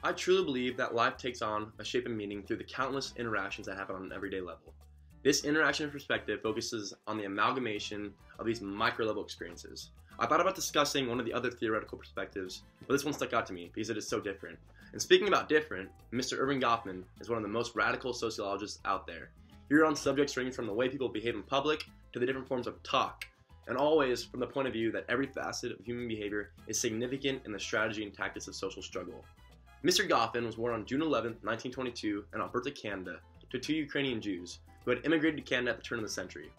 I truly believe that life takes on a shape and meaning through the countless interactions that happen on an everyday level. This interaction perspective focuses on the amalgamation of these micro-level experiences. I thought about discussing one of the other theoretical perspectives, but this one stuck out to me because it is so different. And speaking about different, Mr. Erving Goffman is one of the most radical sociologists out there. Here on subjects ranging from the way people behave in public to the different forms of talk, and always from the point of view that every facet of human behavior is significant in the strategy and tactics of social struggle. Mr. Goffman was born on June 11, 1922 in Alberta, Canada, to two Ukrainian Jews who had immigrated to Canada at the turn of the century.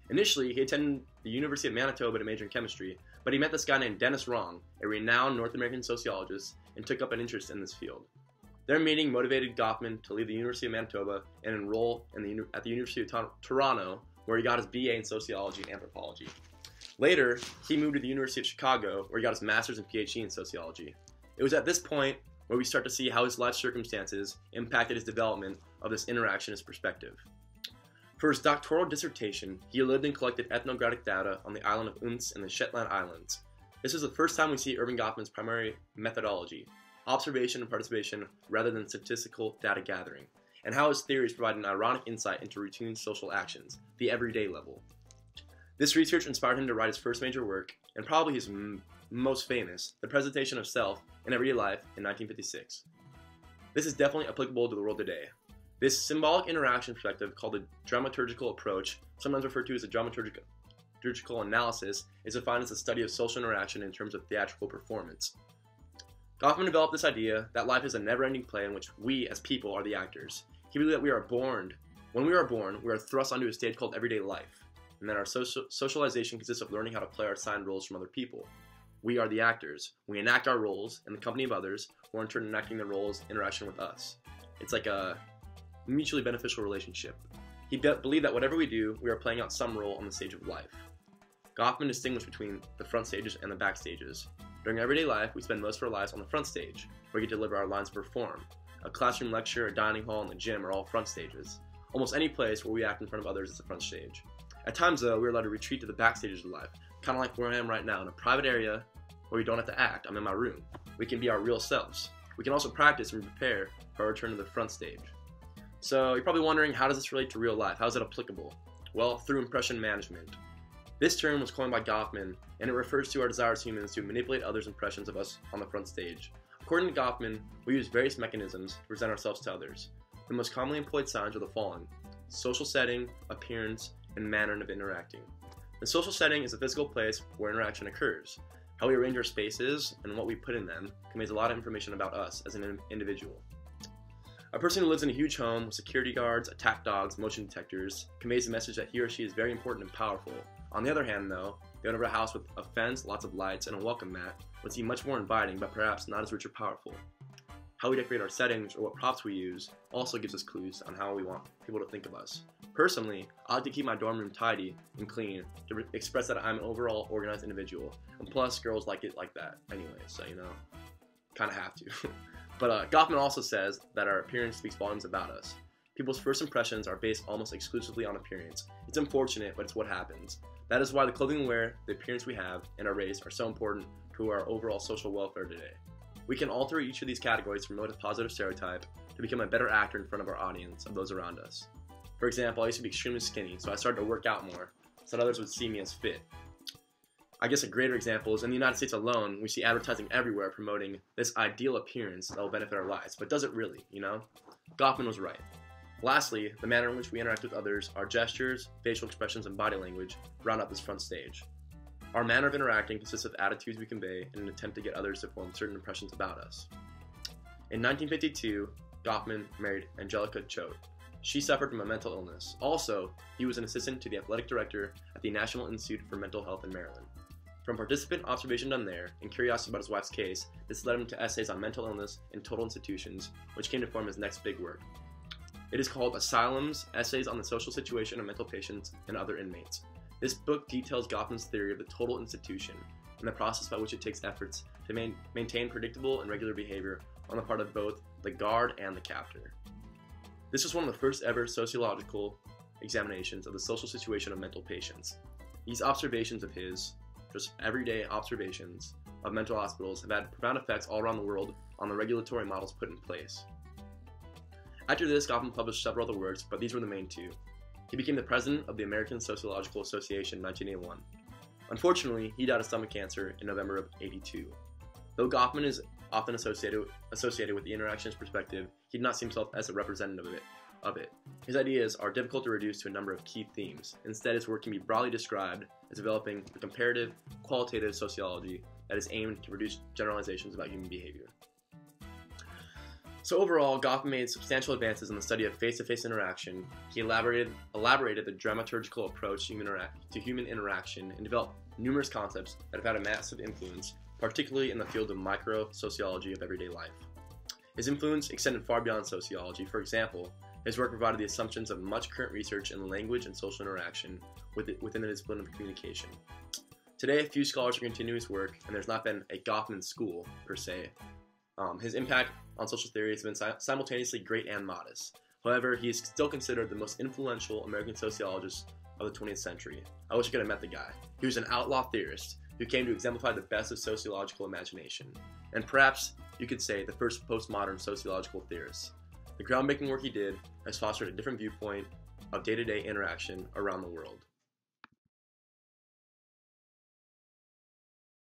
Initially, he attended the University of Manitoba to major in chemistry, but he met this guy named Dennis Wrong, a renowned North American sociologist, and took up an interest in this field. Their meeting motivated Goffman to leave the University of Manitoba and enroll at the University of Toronto, where he got his BA in sociology and anthropology. Later, he moved to the University of Chicago, where he got his master's and PhD in sociology. It was at this point where we start to see how his life circumstances impacted his development of this interactionist perspective. For his doctoral dissertation, he lived and collected ethnographic data on the island of Unst and the Shetland Islands. This is the first time we see Erving Goffman's primary methodology, observation and participation rather than statistical data gathering, and how his theories provide an ironic insight into routine social actions, the everyday level. This research inspired him to write his first major work, and probably his most famous, The Presentation of Self in Everyday Life in 1956. This is definitely applicable to the world today. This symbolic interaction perspective, called the dramaturgical approach, sometimes referred to as a dramaturgical analysis, is defined as the study of social interaction in terms of theatrical performance. Goffman developed this idea that life is a never-ending play in which we, as people, are the actors. He believed that when we are born, we are thrust onto a stage called everyday life, and that our socialization consists of learning how to play our assigned roles from other people. We are the actors. We enact our roles in the company of others, who are in turn enacting their roles in interaction with us. It's like a mutually beneficial relationship. He believed that whatever we do, we are playing out some role on the stage of life. Goffman distinguished between the front stages and the back stages. During everyday life, we spend most of our lives on the front stage, where we get to deliver our lines of perform. A classroom lecture, a dining hall, and the gym are all front stages. Almost any place where we act in front of others is the front stage. At times, though, we're allowed to retreat to the back stages of life, kind of like where I am right now, in a private area where we don't have to act. I'm in my room. We can be our real selves. We can also practice and prepare for our return to the front stage. So you're probably wondering, how does this relate to real life? How is it applicable? Well, through impression management. This term was coined by Goffman, and it refers to our desire as humans to manipulate others' impressions of us on the front stage. According to Goffman, we use various mechanisms to present ourselves to others. The most commonly employed signs are the following: social setting, appearance, and manner of interacting. The social setting is a physical place where interaction occurs. How we arrange our spaces and what we put in them conveys a lot of information about us as an individual. A person who lives in a huge home with security guards, attack dogs, motion detectors conveys the message that he or she is very important and powerful. On the other hand, though, the owner of a house with a fence, lots of lights, and a welcome mat would seem much more inviting, but perhaps not as rich or powerful. How we decorate our settings or what props we use also gives us clues on how we want people to think of us. Personally, I like to keep my dorm room tidy and clean to express that I'm an overall organized individual. And plus, girls like it like that anyway, so kind of have to. But Goffman also says that our appearance speaks volumes about us. People's first impressions are based almost exclusively on appearance. It's unfortunate, but it's what happens. That is why the clothing we wear, the appearance we have, and our race are so important to our overall social welfare today. We can alter each of these categories to promote a positive stereotype to become a better actor in front of our audience, of those around us. For example, I used to be extremely skinny, so I started to work out more, so that others would see me as fit. I guess a greater example is in the United States alone, we see advertising everywhere promoting this ideal appearance that will benefit our lives, but does it really, Goffman was right. Lastly, the manner in which we interact with others, our gestures, facial expressions, and body language round out this front stage. Our manner of interacting consists of attitudes we convey in an attempt to get others to form certain impressions about us. In 1952, Goffman married Angelica Choate. She suffered from a mental illness. Also, he was an assistant to the athletic director at the National Institute for Mental Health in Maryland. From participant observation done there and curiosity about his wife's case, this led him to essays on mental illness in total institutions, which came to form his next big work. It is called Asylums, Essays on the Social Situation of Mental Patients and Other Inmates. This book details Goffman's theory of the total institution and the process by which it takes efforts to maintain predictable and regular behavior on the part of both the guard and the captor. This was one of the first ever sociological examinations of the social situation of mental patients. These observations of his just everyday observations of mental hospitals, have had profound effects all around the world on the regulatory models put in place. After this, Goffman published several other works, but these were the main two. He became the president of the American Sociological Association in 1981. Unfortunately, he died of stomach cancer in November of '82. Though Goffman is often associated with the interactionist perspective, he did not see himself as a representative of it. His ideas are difficult to reduce to a number of key themes. Instead, his work can be broadly described as developing a comparative, qualitative sociology that is aimed to produce generalizations about human behavior. So overall, Goffman made substantial advances in the study of face-to-face interaction. He elaborated the dramaturgical approach to human interaction and developed numerous concepts that have had a massive influence, particularly in the field of micro-sociology of everyday life. His influence extended far beyond sociology. For example, his work provided the assumptions of much current research in language and social interaction within the discipline of communication. Today, few scholars are continuing his work, and there's not been a Goffman school, per se. His impact on social theory has been simultaneously great and modest. However, he is still considered the most influential American sociologist of the 20th century. I wish I could have met the guy. He was an outlaw theorist who came to exemplify the best of sociological imagination, and perhaps you could say the first postmodern sociological theorist. The groundbreaking work he did has fostered a different viewpoint of day-to-day interaction around the world.